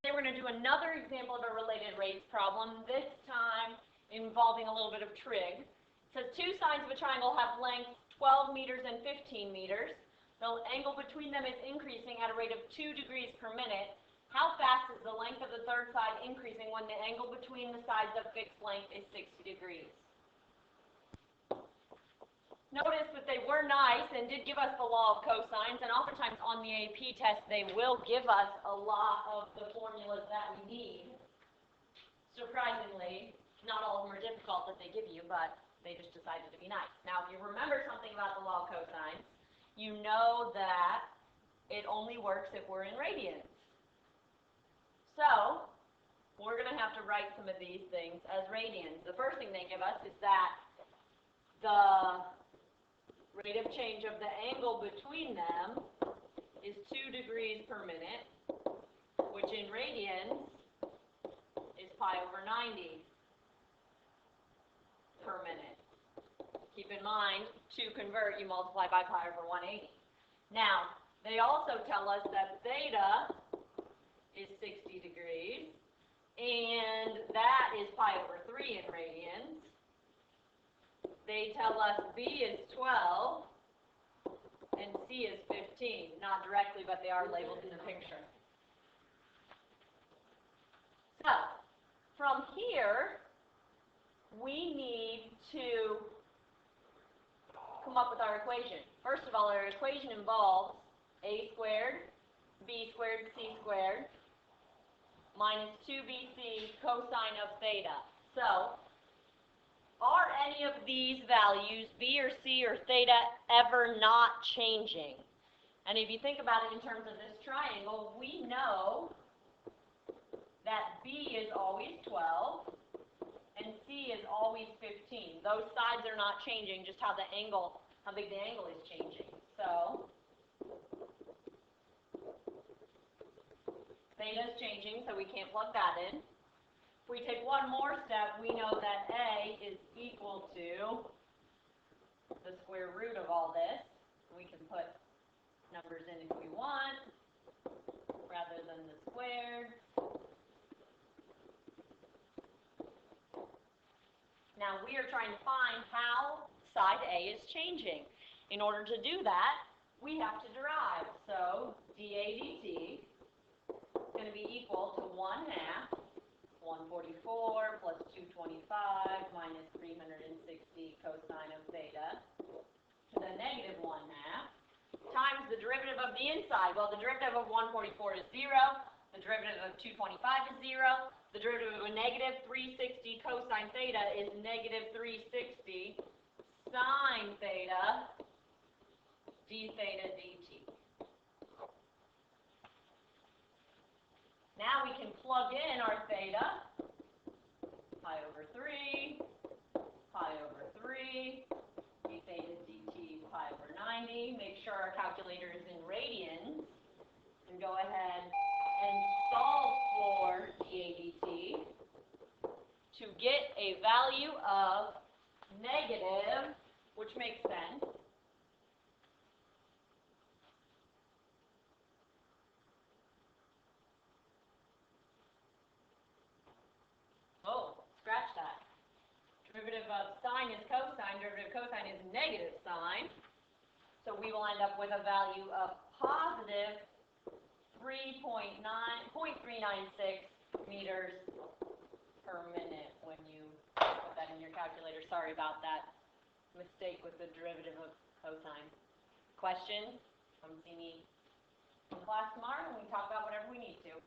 Today we're going to do another example of a related rates problem, this time involving a little bit of trig. It says two sides of a triangle have lengths 12 meters and 15 meters. The angle between them is increasing at a rate of 2 degrees per minute. How fast is the length of the third side increasing when the angle between the sides of fixed length is 60 degrees? Notice that they were nice and did give us the law of cosines, and oftentimes on the AP test they will give us a lot of the formulas that we need. Surprisingly, not all of them are difficult that they give you, but they just decided to be nice. Now, if you remember something about the law of cosines, you know that it only works if we're in radians. So, we're going to have to write some of these things as radians. The first thing they give us is that the rate of change of the angle between them is 2 degrees per minute, which in radians is pi over 90 per minute. Keep in mind, to convert, you multiply by pi over 180. Now, they also tell us that theta is 60 degrees, and that is pi over 3 in radians. They tell us B is 12 and C is 15. Not directly, but they are labeled in the picture. So, from here, we need to come up with our equation. First of all, our equation involves A squared, B squared, C squared, minus 2BC cosine of theta. So, are any of these values, B or C or theta, ever not changing? And if you think about it in terms of this triangle, we know that B is always 12 and C is always 15. Those sides are not changing, just how big the angle is changing. So, theta is changing, so we can't plug that in. If we take one more step, we know that A is equal to the square root of all this. We can put numbers in if we want, rather than the squared. Now we are trying to find how side A is changing. In order to do that, we have to derive. So dA dt is going to be equal to 1/2 144 plus 225 minus 360 cosine of theta to the negative 1/2 times the derivative of the inside. Well, the derivative of 144 is 0. The derivative of 225 is 0. The derivative of a negative 360 cosine theta is negative 360 sine theta d theta dt. Now we can plug in our theta, pi over 3, pi over 3, d theta dt pi over 90. Make sure our calculator is in radians, and go ahead and solve for dA dt to get a value of negative, which makes sense, scratch that. Derivative of sine is cosine, derivative of cosine is negative sine. So we will end up with a value of positive 3.396 meters per minute when you put that in your calculator. Sorry about that mistake with the derivative of cosine. Questions? Come see me in class tomorrow and we can talk about whatever we need to.